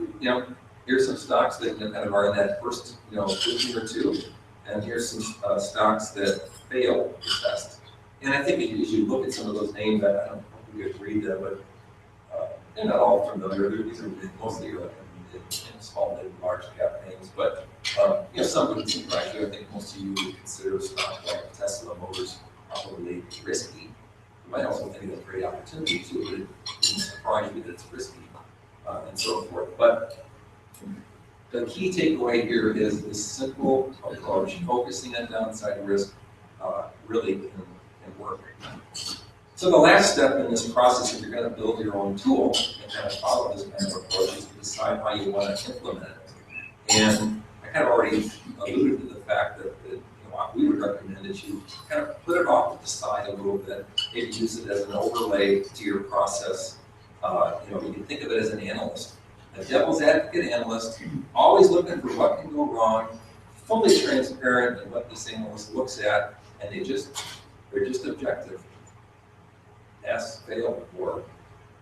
S2: here's some stocks that kind of are in that first 15 or 2, and here's some stocks that fail the test. And I think as you look at some of those names, I don't know if you guys read them, but they're not all familiar. These are mostly small, mid, large cap names, but some wouldn't surprise you. I think most of you would consider a stock like Tesla Motors probably risky. You might also think it's a great opportunity too, but it wouldn't surprise you that it's risky and so forth. But the key takeaway here is this simple approach, focusing on downside risk, really can work. So the last step in this process, if you're going to build your own tool and kind of follow this kind of approach, is to decide how you want to implement it. And I kind of already alluded to the fact that we would recommend that you kind of put it off to the side a little bit, maybe use it as an overlay to your process. You can think of it as an analyst, a devil's advocate analyst, always looking for what can go wrong, fully transparent in what this analyst looks at, and they're just objective. Pass, fail, or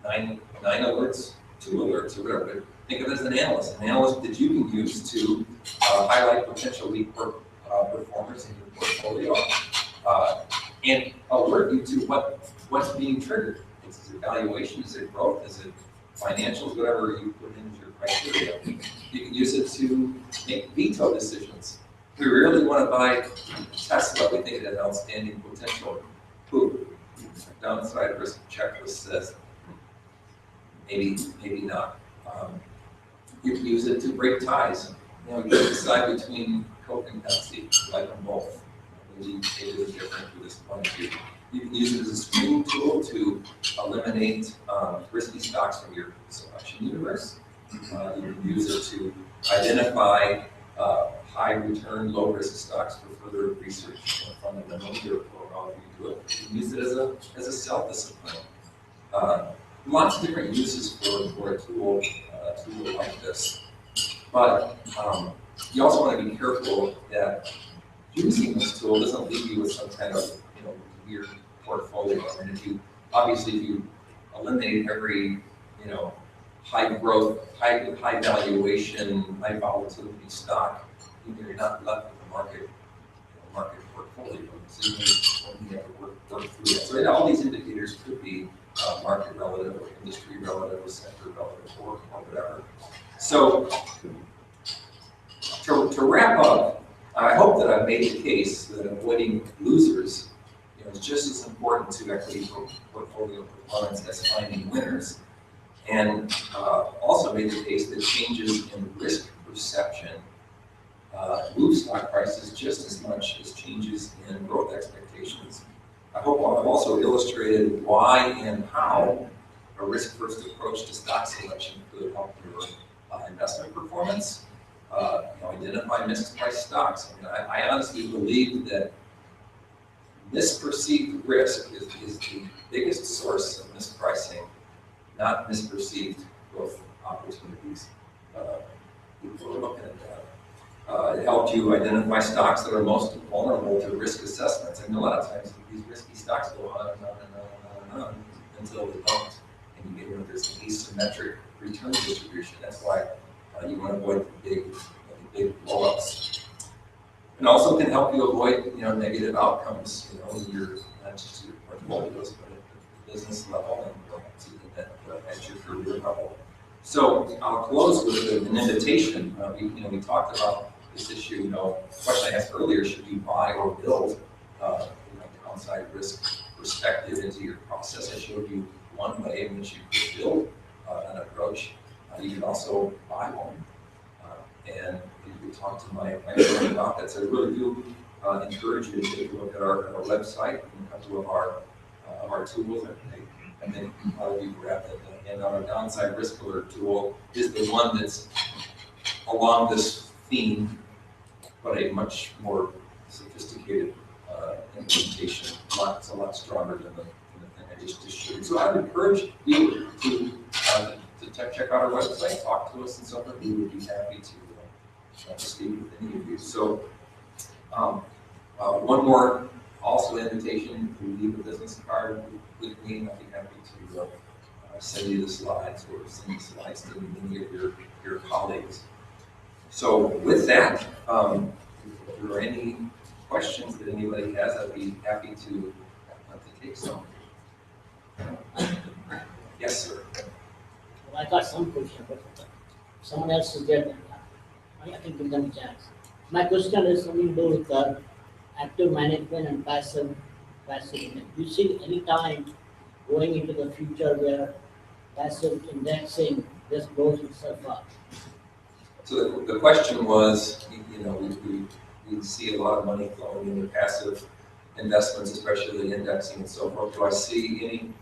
S2: 9 alerts, 2 alerts, or whatever. But think of it as an analyst that you can use to highlight potential weak performers in your portfolio and alert you to what's being triggered. Is it valuation? Is it growth? Is it financials? Whatever you put into your criteria. You can use it to make veto decisions. We really want to buy Tesla. We think it has outstanding potential. Boom. Downside risk checklist says maybe not. You can use it to break ties. You can decide between Coke and Pepsi, like them both. Maybe it is different for this point of view. You can use it as a screening tool to eliminate risky stocks from your selection universe. You can use it to identify high return, low risk stocks for further research fundamentals or however you do it. You can use it as a self-discipline. Lots of different uses for a tool like this. But you also want to be careful that using this tool doesn't leave you with some kind of weird portfolio. I mean, if you eliminate every high growth, high valuation, high volatility stock, you're not left with a market portfolio. So you have to work through that. So all these indicators could be market relative, or industry relative, or sector relative, or whatever. So to wrap up, I hope that I've made the case that avoiding losers is just as important to equity portfolio performance as finding winners, and also made the case that changes in risk perception move stock prices just as much as changes in growth expectations. I hope I've also illustrated why and how a risk-first approach to stock selection could help your investment performance. Identify mispriced stocks. I mean, I honestly believe that misperceived risk is the biggest source of mispricing, not misperceived growth opportunities. People are looking at that. It helped you identify stocks that are most vulnerable to risk assessments. I mean, a lot of times these risky stocks go on and on and on and on until they don't, and you get into this asymmetric return distribution. That's why you want to avoid the big blow-ups. And also can help you avoid negative outcomes. Your not just your portfolios, but at the business level and even at your career level. So I'll close with an invitation. We talked about this issue. Question I asked earlier: should you buy or build downside risk perspective into your process? I showed you one way in which you could build an approach. You can also buy one. And you can talk to my firm about that. So I really do encourage you to take a look at our website and a couple of our tools. I think a lot of you grabbed it. And our downside risk alert tool is the one that's along this theme, but a much more sophisticated implementation. It's a lot stronger than the thing I just showed. So I would encourage you to check out our website, talk to us, and so forth. We would be happy to speak with any of you. So one more also invitation to leave a business card with me. I'd be happy to send you the slides or send the slides to any of your colleagues. So with that, if there are any questions that anybody has, I'd be happy to take some. Yes, sir.
S4: Well, I got some question, but someone else is there. I can give them a chance. My question is something to do with active management and passive. Do you see any time going into the future where passive indexing just blows itself up?
S2: So the question was, we see a lot of money flowing into passive investments, especially the indexing and so forth. Do I see any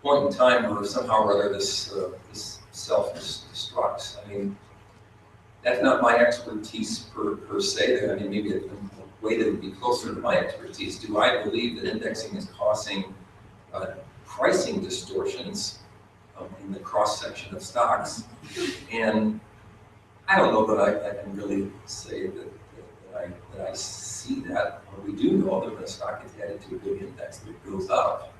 S2: point in time where somehow or other this self-destructs? I mean, that's not my expertise per se. I mean, maybe a way that would be closer to my expertise. Do I believe that indexing is causing pricing distortions in the cross-section of stocks? And I don't know that I can really say that I see that. Or we do know that when a stock is added to a big index, that it goes up.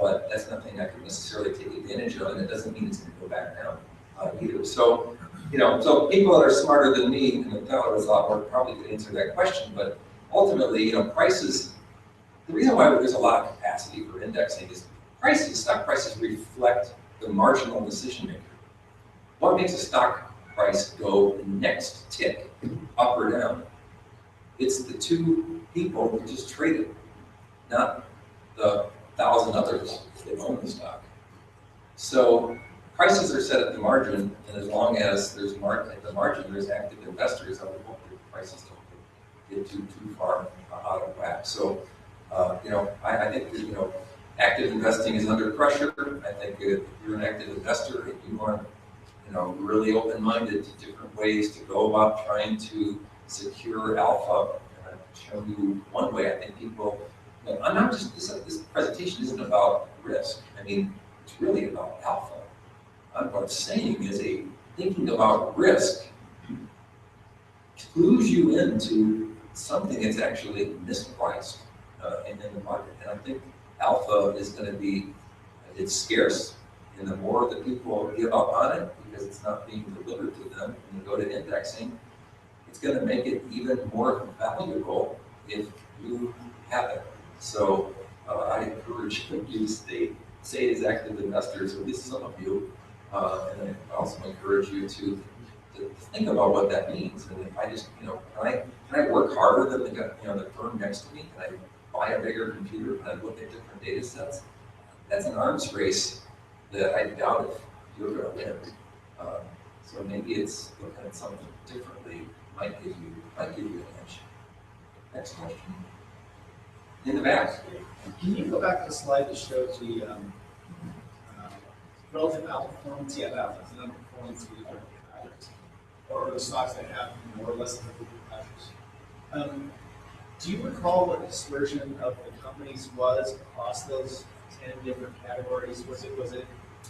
S2: But that's nothing I can necessarily take advantage of, and it doesn't mean it's going to go back down either. So, so people that are smarter than me, and the fellow is a lot more probably could answer that question. But ultimately, prices. The reason why there's a lot of capacity for indexing is stock prices reflect the marginal decision maker. What makes a stock price go the next tick, up or down? It's the two people who just traded, not the 1,000 others that own the stock. So prices are set at the margin, and as long as there's at the margin, there's active investors, I would hope that prices don't get too far out of whack. So, I think active investing is under pressure. I think if you're an active investor, if you are, really open-minded to different ways to go about trying to secure alpha, and I've shown you one way. I think people. I'm not just this presentation isn't about risk. I mean, it's really about alpha. What I'm saying is thinking about risk clues you into something that's actually mispriced in the market. And I think alpha is going to be, it's scarce, and the more that people give up on it because it's not being delivered to them and they go to indexing, it's going to make it even more valuable if you have it. So I encourage you to say as active investors, or at least some of you, and I also encourage you to think about what that means. And if I just, can I work harder than the firm next to me? Can I buy a bigger computer? Can I look at different data sets? That's an arms race that I doubt if you're going to win. So maybe it's looking at something differently might give you an edge. Next question. In the back.
S5: Can you go back to the slide that shows the relative outperformance? Yeah, that was the underperformance of the different factors, or the stocks that have more or less than the factors. Do you recall what the dispersion of the companies was across those 10 different categories? Was it?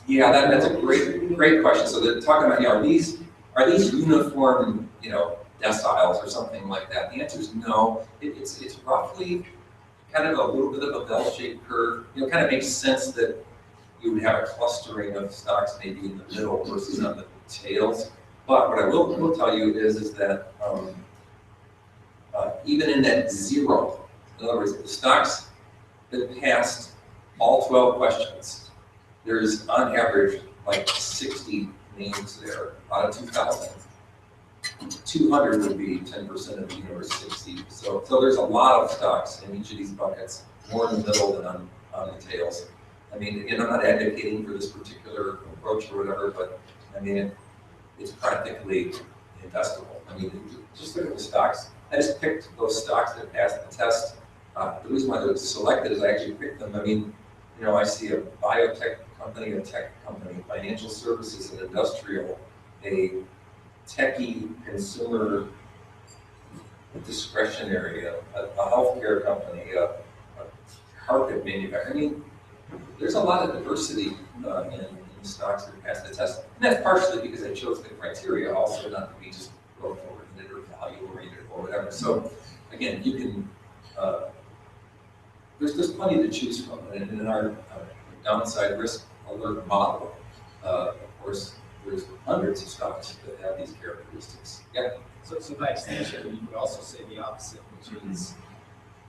S2: Yeah, that's a great question. So they're talking about, are these uniform, deciles or something like that? The answer is no. It's roughly kind of a little bit of a bell-shaped curve. Kind of makes sense that you would have a clustering of stocks maybe in the middle versus on the tails. But what I will tell you is that even in that zero, in other words, the stocks that passed all 12 questions, there's on average like 60 names there out of 2,000. 200 would be 10% of the universe, 60. So there's a lot of stocks in each of these buckets, more in the middle than on the tails. I mean, again, I'm not advocating for this particular approach or whatever, but I mean, it's practically investable. I mean, just look at the stocks. I just picked those stocks that passed the test. The reason why they're selected is I actually picked them. I mean, you know, I see a biotech company, a tech company, financial services and industrial, a techie consumer discretionary, a healthcare company, a carpet manufacturer. I mean, there's a lot of diversity in stocks that pass the test. And that's partially because I chose the criteria also not to be just growth oriented or value oriented or whatever. So again, you can, there's plenty to choose from. And in our downside risk alert model, of course, there's hundreds of stocks that have these characteristics. Yeah.
S5: So by extension, you could also say the opposite, which is,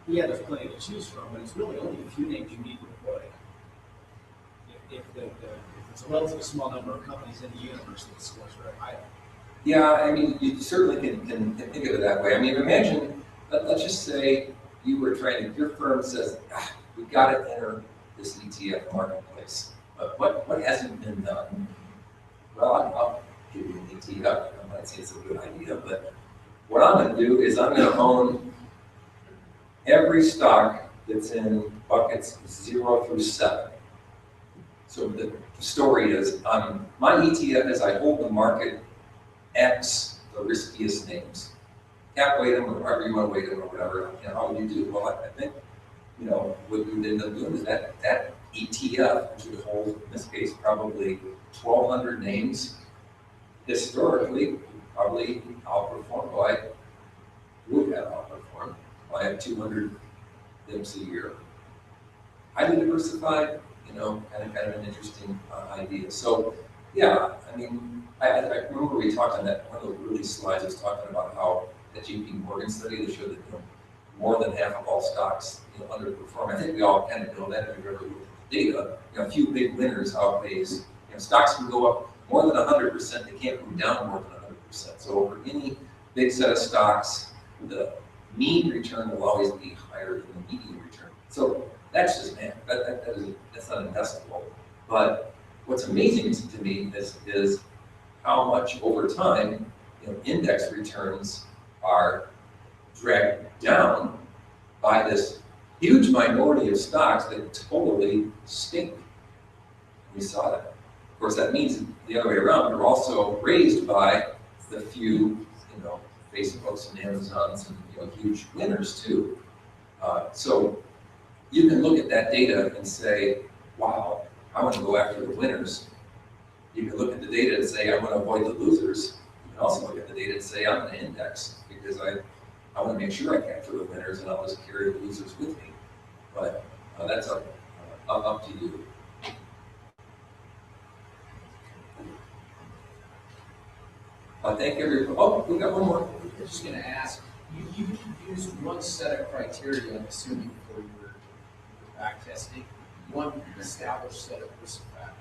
S5: yeah, there's plenty to choose from, but it's really only a few names you need to avoid. If it's a relatively small number of companies in the universe that scores very high.
S2: Yeah, I mean, you certainly can think of it that way. I mean, imagine, let's just say you were trying to, your firm says, we've got to enter this ETF marketplace. But what hasn't been done? Well, I'll give you an ETF. I might say it's a good idea, but what I'm going to do is I'm going to own every stock that's in buckets 0 through 7. So the story is, my ETF is I hold the market X, the riskiest names. Cap weight them or however you want to weight them or whatever. You know, how would you do? Well, I think, you know, what you would end up doing is that ETF, which would hold, in this case, probably 1,200 names, historically, probably outperformed. Well, I would have outperformed. I have 200 dips a year. Highly diversified, you know, kind of an interesting idea. So, yeah, I mean, I remember we talked on that, one of the early slides was talking about how the JP Morgan study that showed that, you know, more than half of all stocks, you know, underperform. I think we all kind of know that if we ever look at the data. You know, a few big winners outweighs, you know, stocks can go up more than 100%, they can't go down more than 100%. So over any big set of stocks, the mean return will always be higher than the median return. So that's just math. That's not investable. But what's amazing to me is how much over time, you know, index returns are dragged down by this huge minority of stocks that totally stink. We saw that. Of course, that means the other way around. They're also raised by the few, you know, Facebooks and Amazons and, you know, huge winners too. So you can look at that data and say, wow, I want to go after the winners. You can look at the data and say, I want to avoid the losers. You can also look at the data and say, I'm going to index because I want to make sure I capture the winners and I'll just carry the losers with me. But that's up to you. Thank everyone. Oh, we got one more.
S3: I was just going to ask, you used one set of criteria, I'm assuming, for your back testing, one established set of risk factors.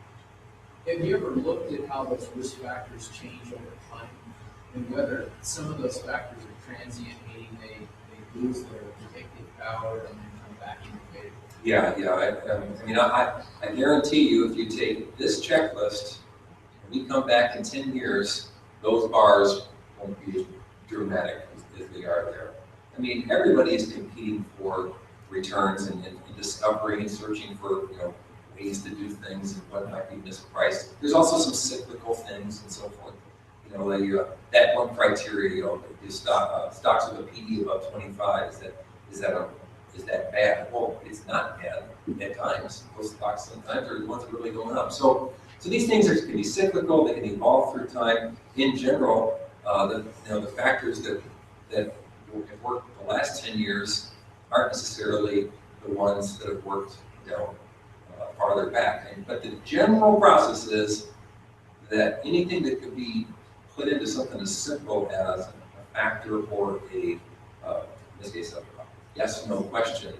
S3: Have you ever looked at how those risk factors change over time and whether some of those factors are transient, meaning they lose their predictive power and then come back into favor?
S2: Yeah. I mean, I guarantee you, if you take this checklist and we come back in 10 years, those bars won't be as dramatic as they are there. I mean, everybody is competing for returns and discovering and searching for, you know, ways to do things and what might be mispriced. There's also some cyclical things and so forth. You know, that one criteria, you know, stocks with a PD above 25, is that bad? Well, it's not bad at times. Those stocks sometimes are the ones that are really going up. So these things can be cyclical. They can evolve through time. In general, the factors that have worked the last 10 years aren't necessarily the ones that have worked, you know, farther back. But the general process is that anything that could be put into something as simple as a factor or in this case, a yes/no question,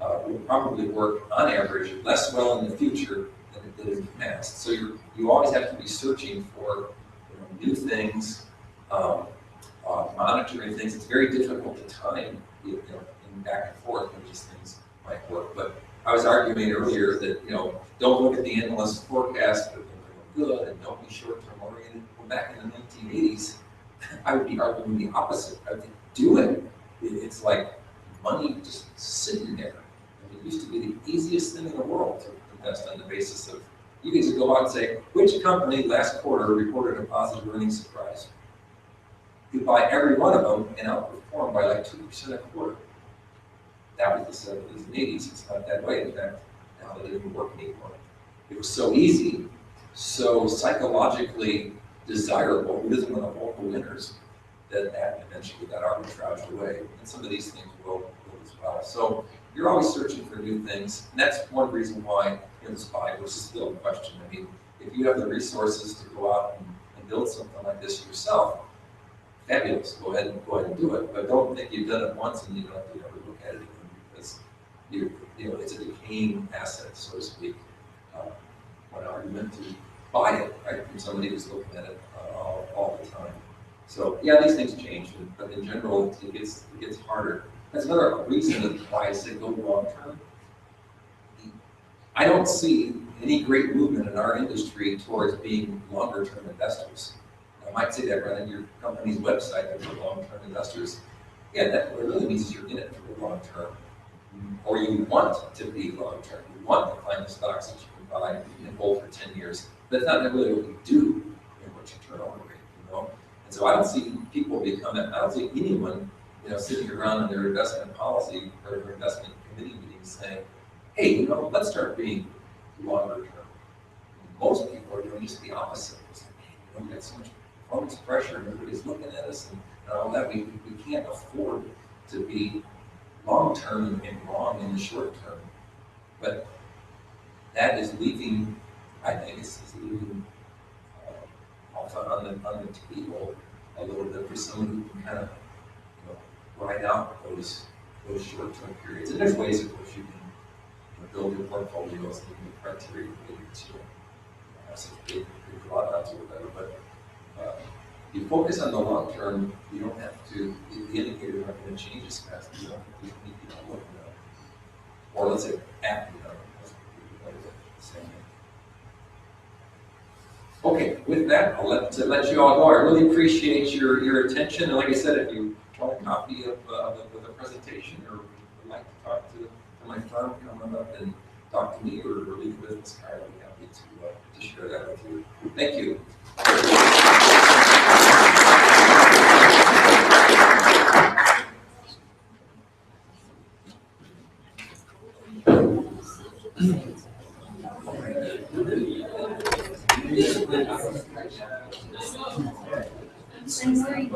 S2: will probably work on average less well in the future than it did in the past. So you always have to be searching for, you know, new things, monitoring things. It's very difficult to time, you know, in back and forth when these things might work. But I was arguing earlier that, don't look at the analyst forecast, but they're good, and don't be short-term oriented. Well, back in the 1980s, I would be arguing the opposite. I would do it. It's like money just sitting there. It used to be the easiest thing in the world to invest on the basis of, you can just go out and say, which company last quarter reported a positive earnings surprise? You buy every one of them and outperform by like 2% a quarter. That was the 70s and 80s. It's not that way. In fact, now it doesn't work anymore. It was so easy, so psychologically desirable. Who doesn't want to hold the winners? That eventually got arbitraged away. And some of these things will as well. So you're always searching for new things. And that's one reason why this buy versus build question. I mean, if you have the resources to go out and build something like this yourself, fabulous. Go ahead and do it. But don't think you've done it once and you don't have to ever look at it again, because it's a decaying asset, so to speak. What argument to buy it, right? From somebody who's looking at it all the time. So yeah, these things change, but in general, it gets harder. That's another reason why I say go long term. I don't see any great movement in our industry towards being longer term investors. I might say that right on your company's website that you're long-term investors. Yeah, that what it really means is you're in it for the long term, or you want to be long-term. You want to find the stocks that you can buy and hold for 10 years. But that's not really what you do in what you turn over rate, And so I don't see I don't see anyone, sitting around in their investment policy or their investment committee meetings saying, hey, let's start being longer term. Most people are doing just the opposite. It's like, we got so much performance pressure and everybody's looking at us and all that. We can't afford to be long-term and wrong in the short term. But that is leaving, I think it's leaving also on the table a little bit for someone who can kind of ride out those short-term periods. And there's ways in which you can build your portfolios and the criteria to have some big drawdowns or whatever. But you focus on the long term, you don't have to, the indicators aren't going to change as fast as you don't have to keep looking at it. Or let's say, acting on it. Okay, with that, I'll let you all go. I really appreciate your attention. And like I said, if you want a copy of the presentation or would like to talk to my firm, come on up and talk to me or leave a business card. I'll be happy to share that with you. Thank you.
S6: I'm worried.